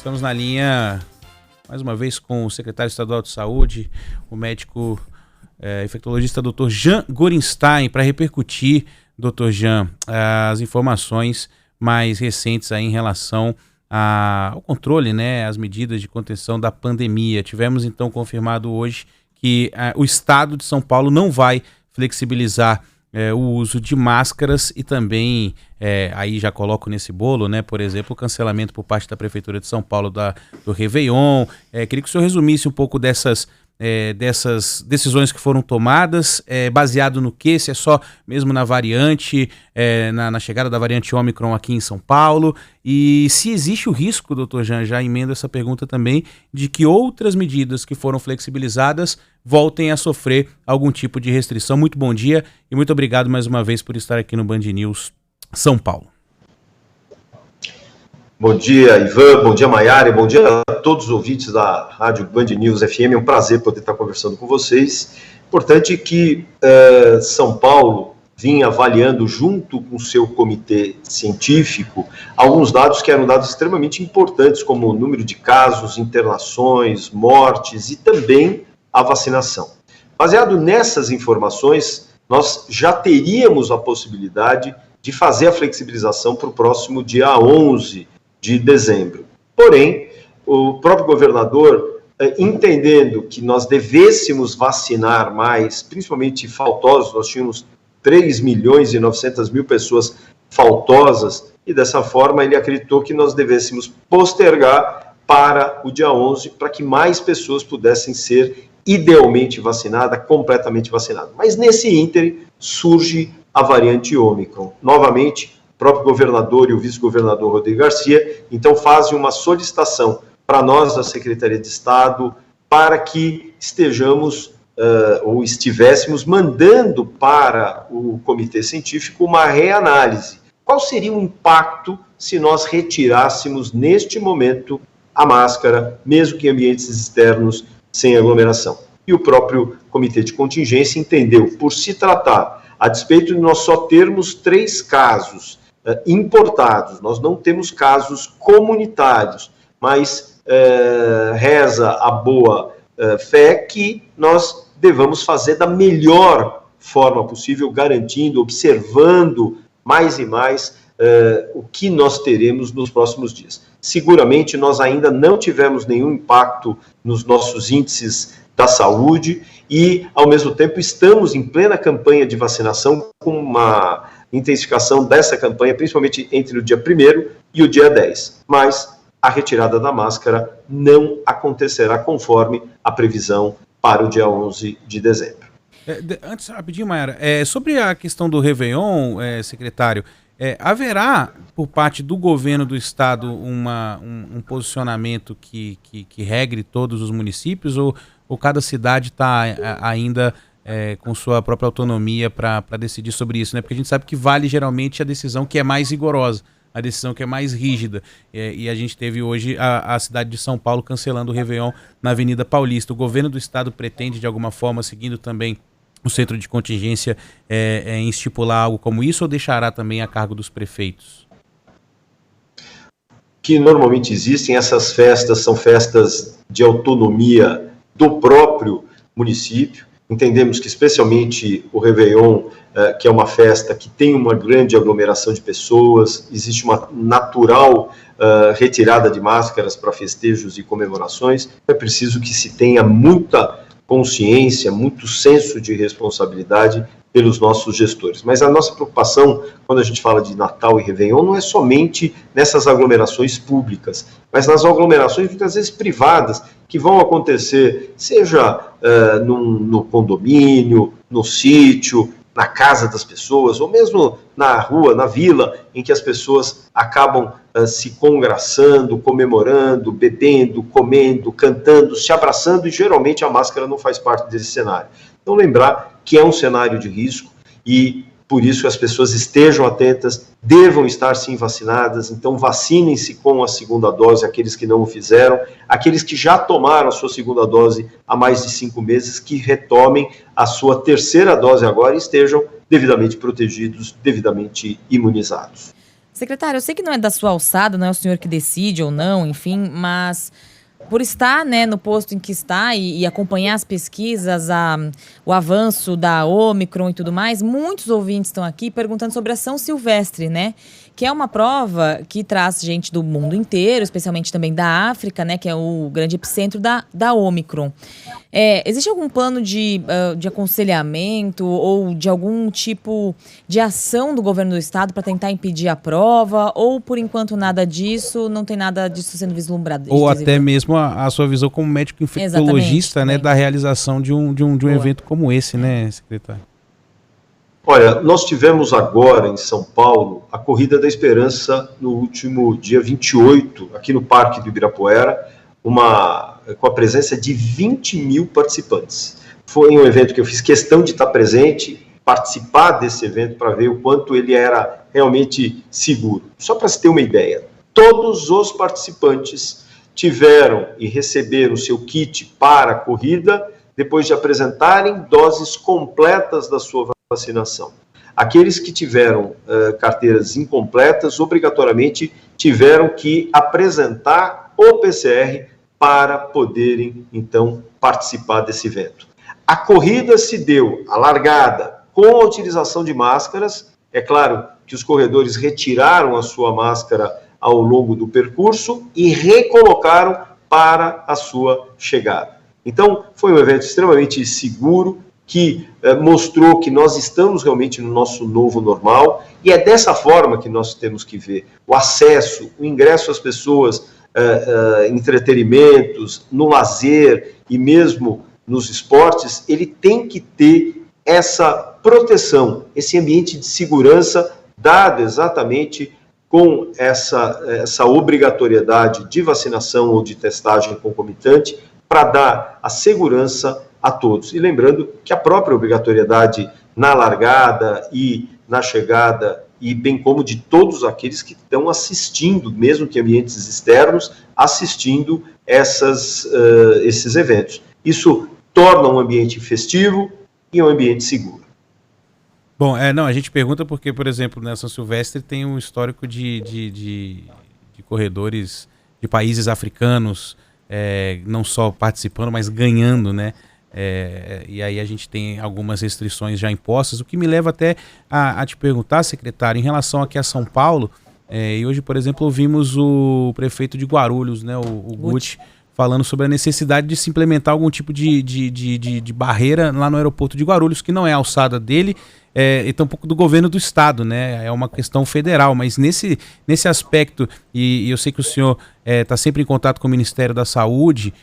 estamos na linha, mais uma vez, com o secretário estadual de saúde, o médico infectologista Dr. Jean Gorenstein, para repercutir, Dr. Jean, as informações mais recentes aí em relação ao controle, né, as medidas de contenção da pandemia. Tivemos, então, confirmado hoje que o estado de São Paulo não vai flexibilizar o uso de máscaras e também, aí já coloco nesse bolo, né, por exemplo, o cancelamento por parte da Prefeitura de São Paulo do Réveillon. Queria que o senhor resumisse um pouco dessas decisões que foram tomadas, baseado no quê? Se é só mesmo na variante, na chegada da variante Ômicron aqui em São Paulo, e se existe o risco, doutor Jean, já emendo essa pergunta também, de que outras medidas que foram flexibilizadas voltem a sofrer algum tipo de restrição. Muito bom dia e muito obrigado mais uma vez por estar aqui no Band News São Paulo. Bom dia, Ivan, bom dia, Maiara, e bom dia a todos os ouvintes da Rádio Band News FM. É um prazer poder estar conversando com vocês. Importante que São Paulo vinha avaliando, junto com o seu comitê científico, alguns dados que eram dados extremamente importantes, como o número de casos, internações, mortes e também a vacinação. Baseado nessas informações, nós já teríamos a possibilidade de fazer a flexibilização para o próximo dia 11 de dezembro. Porém, o próprio governador, entendendo que nós devêssemos vacinar mais, principalmente faltosos, nós tínhamos 3.900.000 pessoas faltosas, e dessa forma ele acreditou que nós devêssemos postergar para o dia 11, para que mais pessoas pudessem ser idealmente vacinadas, completamente vacinadas. Mas nesse ínterim surge a variante Ômicron. Novamente, o próprio governador e o vice-governador Rodrigo Garcia, então, fazem uma solicitação para nós, da Secretaria de Estado, para que estejamos, ou estivéssemos, mandando para o Comitê Científico uma reanálise. Qual seria o impacto se nós retirássemos, neste momento, a máscara, mesmo que em ambientes externos, sem aglomeração? E o próprio Comitê de Contingência entendeu, por se tratar, a despeito de nós só termos 3 casos importados, nós não temos casos comunitários, mas reza a boa fé que nós devamos fazer da melhor forma possível, garantindo, observando mais e mais o que nós teremos nos próximos dias. Seguramente nós ainda não tivemos nenhum impacto nos nossos índices da saúde e, ao mesmo tempo, estamos em plena campanha de vacinação, com uma intensificação dessa campanha, principalmente entre o dia 1º e o dia 10. Mas a retirada da máscara não acontecerá conforme a previsão para o dia 11 de dezembro. Antes, rapidinho, Maiara, sobre a questão do Réveillon, secretário, haverá, por parte do governo do estado, um posicionamento que regre todos os municípios, ou cada cidade está ainda com sua própria autonomia para decidir sobre isso, né? Porque a gente sabe que vale geralmente a decisão que é mais rigorosa, a decisão que é mais rígida, e a gente teve hoje a cidade de São Paulo cancelando o Réveillon na Avenida Paulista. O governo do estado pretende, de alguma forma, seguindo também o centro de contingência, em estipular algo como isso, ou deixará também a cargo dos prefeitos? Que normalmente existem, essas festas são festas de autonomia do próprio município. Entendemos que, especialmente, o Réveillon, que é uma festa que tem uma grande aglomeração de pessoas, existe uma natural retirada de máscaras para festejos e comemorações. É preciso que se tenha muita consciência, muito senso de responsabilidade pelos nossos gestores. Mas a nossa preocupação, quando a gente fala de Natal e Réveillon, não é somente nessas aglomerações públicas, mas nas aglomerações, muitas vezes, privadas, que vão acontecer, seja no condomínio, no sítio, na casa das pessoas, ou mesmo na rua, na vila, em que as pessoas acabam se congraçando, comemorando, bebendo, comendo, cantando, se abraçando, e geralmente a máscara não faz parte desse cenário. Então, lembrar que é um cenário de risco e, por isso, as pessoas estejam atentas, devam estar sim vacinadas. Então, vacinem-se com a segunda dose, aqueles que não o fizeram, aqueles que já tomaram a sua segunda dose há mais de 5 meses, que retomem a sua terceira dose agora e estejam devidamente protegidos, devidamente imunizados. Secretário, eu sei que não é da sua alçada, não é o senhor que decide ou não, enfim, mas por estar, né, no posto em que está e acompanhar as pesquisas, o avanço da Ômicron e tudo mais, muitos ouvintes estão aqui perguntando sobre a São Silvestre, né? Que é uma prova que traz gente do mundo inteiro, especialmente também da África, né? Que é o grande epicentro da Ômicron. Existe algum plano de aconselhamento ou de algum tipo de ação do governo do estado para tentar impedir a prova? Ou, por enquanto, nada disso, não tem nada disso sendo vislumbrado? Ou até mesmo a sua visão como médico infectologista, né, da realização de um evento como esse, né, secretário? Olha, nós tivemos agora em São Paulo a Corrida da Esperança no último dia 28, aqui no Parque do Ibirapuera, com a presença de 20 mil participantes. Foi um evento que eu fiz questão de estar presente, participar desse evento para ver o quanto ele era realmente seguro. Só para se ter uma ideia, todos os participantes tiveram e receberam o seu kit para a corrida depois de apresentarem doses completas da sua vacinação. Aqueles que tiveram carteiras incompletas, obrigatoriamente tiveram que apresentar o PCR para poderem, então, participar desse evento. A corrida se deu, a largada, com a utilização de máscaras. É claro que os corredores retiraram a sua máscara ao longo do percurso e recolocaram para a sua chegada. Então, foi um evento extremamente seguro, que mostrou que nós estamos realmente no nosso novo normal, e é dessa forma que nós temos que ver o acesso, o ingresso às pessoas, entretenimentos, no lazer e mesmo nos esportes, ele tem que ter essa proteção, esse ambiente de segurança dado exatamente com essa obrigatoriedade de vacinação ou de testagem concomitante para dar a segurança a todos. E lembrando que a própria obrigatoriedade na largada e na chegada, e bem como de todos aqueles que estão assistindo, mesmo que ambientes externos, assistindo esses eventos. Isso torna um ambiente festivo e um ambiente seguro. Bom, a gente pergunta porque, por exemplo, na São Silvestre tem um histórico de corredores de países africanos, não só participando, mas ganhando, né? E aí a gente tem algumas restrições já impostas, o que me leva até a te perguntar, secretário, em relação aqui a São Paulo, e hoje, por exemplo, ouvimos o prefeito de Guarulhos, né, o Guti, falando sobre a necessidade de se implementar algum tipo de barreira lá no aeroporto de Guarulhos, que não é a alçada dele, e tampouco do governo do estado, né? É uma questão federal, mas nesse aspecto, e eu sei que o senhor está sempre em contato com o Ministério da Saúde,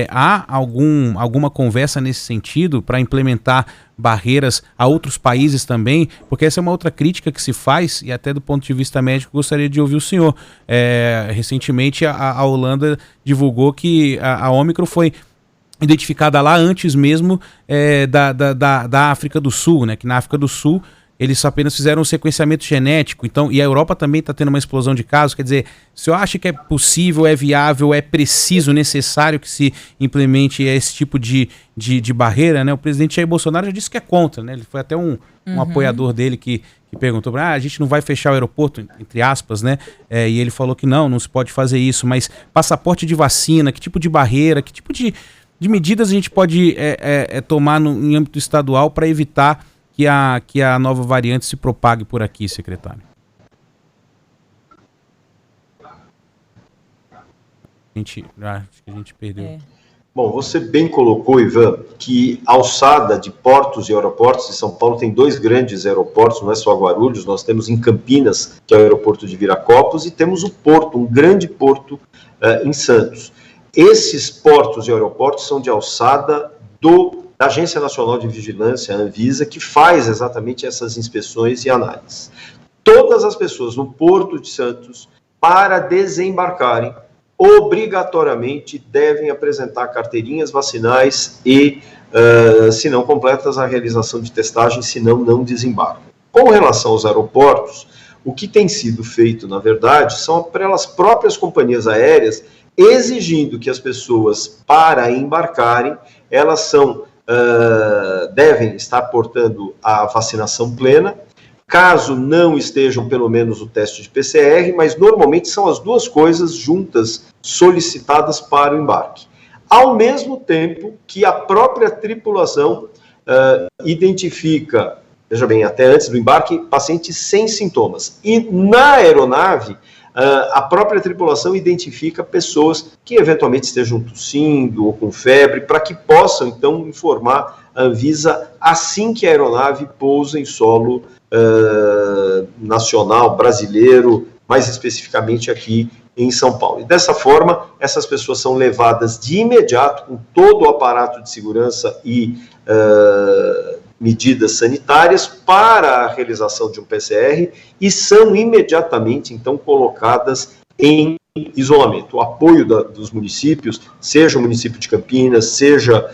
há alguma conversa nesse sentido para implementar barreiras a outros países também? Porque essa é uma outra crítica que se faz, e até do ponto de vista médico gostaria de ouvir o senhor. Recentemente a Holanda divulgou que a Ômicron foi identificada lá antes mesmo da África do Sul, né? Que na África do Sul eles apenas fizeram um sequenciamento genético, então, e a Europa também está tendo uma explosão de casos. Quer dizer, o senhor acha que é possível, é viável, é preciso, necessário que se implemente esse tipo de barreira, né? O presidente Jair Bolsonaro já disse que é contra, né? Ele foi até um apoiador dele que perguntou, a gente não vai fechar o aeroporto, entre aspas, né? E ele falou que não se pode fazer isso, mas passaporte de vacina, que tipo de barreira, que tipo de medidas a gente pode tomar em âmbito estadual para evitar que a nova variante se propague por aqui, secretário? Acho que a gente perdeu. Bom, você bem colocou, Ivan, que a alçada de portos e aeroportos de São Paulo tem dois grandes aeroportos, não é só Guarulhos, nós temos em Campinas, que é o aeroporto de Viracopos, e temos o porto, um grande porto em Santos. Esses portos e aeroportos são de alçada da Agência Nacional de Vigilância, a Anvisa, que faz exatamente essas inspeções e análises. Todas as pessoas no Porto de Santos, para desembarcarem, obrigatoriamente devem apresentar carteirinhas vacinais e, se não completas, a realização de testagem, senão não desembarcam. Com relação aos aeroportos, o que tem sido feito, na verdade, são pelas próprias companhias aéreas exigindo que as pessoas, para embarcarem, elas devem estar portando a vacinação plena, caso não estejam pelo menos o teste de PCR, mas normalmente são as duas coisas juntas solicitadas para o embarque. Ao mesmo tempo que a própria tripulação identifica, veja bem, até antes do embarque, pacientes sem sintomas. E na aeronave, a própria tripulação identifica pessoas que eventualmente estejam tossindo ou com febre, para que possam, então, informar a Anvisa assim que a aeronave pousa em solo nacional, brasileiro, mais especificamente aqui em São Paulo. E dessa forma, essas pessoas são levadas de imediato, com todo o aparato de segurança e medidas sanitárias, para a realização de um PCR e são imediatamente, então, colocadas em isolamento. O apoio dos municípios, seja o município de Campinas, seja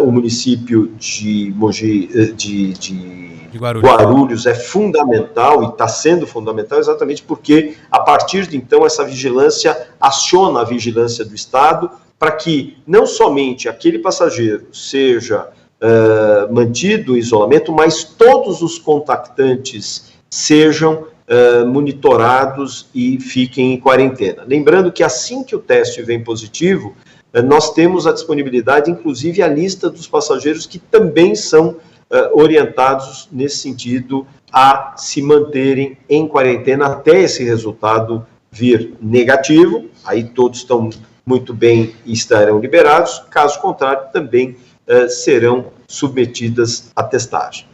o município de Mogi, de Guarulhos, é fundamental e está sendo fundamental exatamente porque, a partir de então, essa vigilância aciona a vigilância do Estado para que não somente aquele passageiro seja mantido em isolamento, mas todos os contactantes sejam monitorados e fiquem em quarentena. Lembrando que assim que o teste vem positivo, nós temos a disponibilidade, inclusive a lista dos passageiros que também são orientados nesse sentido a se manterem em quarentena até esse resultado vir negativo. Aí todos estão muito bem e estarão liberados, caso contrário também serão submetidas à testagem.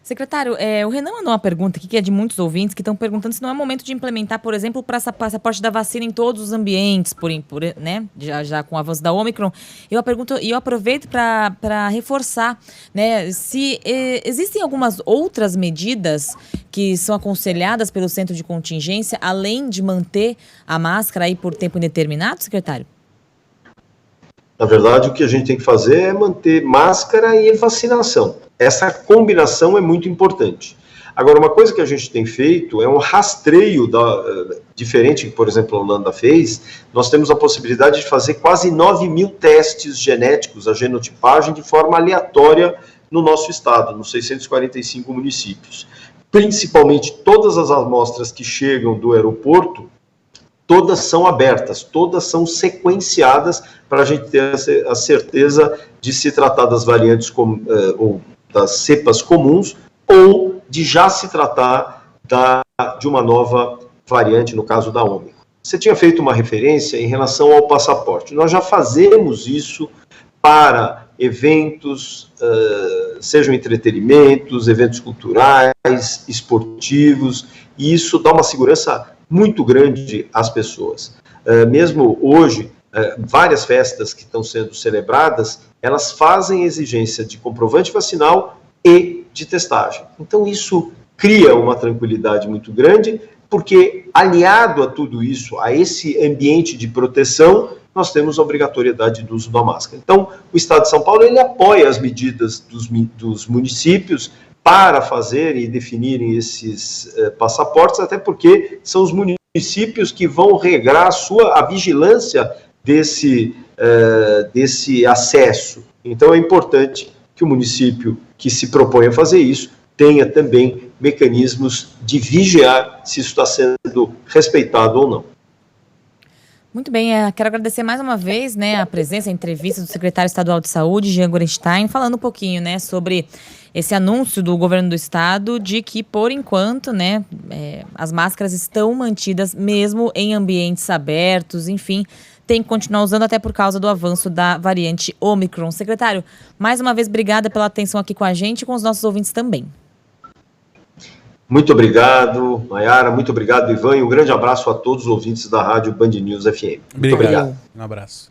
Secretário, o Renan mandou uma pergunta aqui, que é de muitos ouvintes, que estão perguntando se não é momento de implementar, por exemplo, o passaporte da vacina em todos os ambientes, né? Já com o avanço da Omicron. Eu aproveito para reforçar, né, se existem algumas outras medidas que são aconselhadas pelo centro de contingência, além de manter a máscara aí por tempo indeterminado, secretário? Na verdade, o que a gente tem que fazer é manter máscara e vacinação. Essa combinação é muito importante. Agora, uma coisa que a gente tem feito é um rastreio diferente que, por exemplo, a Holanda fez. Nós temos a possibilidade de fazer quase 9.000 testes genéticos, a genotipagem, de forma aleatória no nosso estado, nos 645 municípios. Principalmente todas as amostras que chegam do aeroporto, todas são abertas, todas são sequenciadas para a gente ter a certeza de se tratar das variantes ou das cepas comuns ou de já se tratar de uma nova variante, no caso da Ômicron. Você tinha feito uma referência em relação ao passaporte. Nós já fazemos isso para eventos, sejam entretenimentos, eventos culturais, esportivos, e isso dá uma segurança muito grande às pessoas. Mesmo hoje, várias festas que estão sendo celebradas, elas fazem exigência de comprovante vacinal e de testagem. Então isso cria uma tranquilidade muito grande, porque aliado a tudo isso, a esse ambiente de proteção, nós temos a obrigatoriedade do uso da máscara. Então, o Estado de São Paulo, ele apoia as medidas dos municípios para fazerem e definirem esses passaportes, até porque são os municípios que vão regrar a vigilância desse acesso. Então, é importante que o município que se propõe a fazer isso tenha também mecanismos de vigiar se isso está sendo respeitado ou não. Muito bem, quero agradecer mais uma vez, né, a presença, a entrevista do secretário estadual de saúde, Jean Gorenstein, falando um pouquinho, né, sobre esse anúncio do governo do estado de que, por enquanto, né, as máscaras estão mantidas mesmo em ambientes abertos, enfim, tem que continuar usando até por causa do avanço da variante Omicron. Secretário, mais uma vez, obrigada pela atenção aqui com a gente e com os nossos ouvintes também. Muito obrigado, Mayara, muito obrigado, Ivan, e um grande abraço a todos os ouvintes da Rádio Band News FM. Muito obrigado. Um abraço.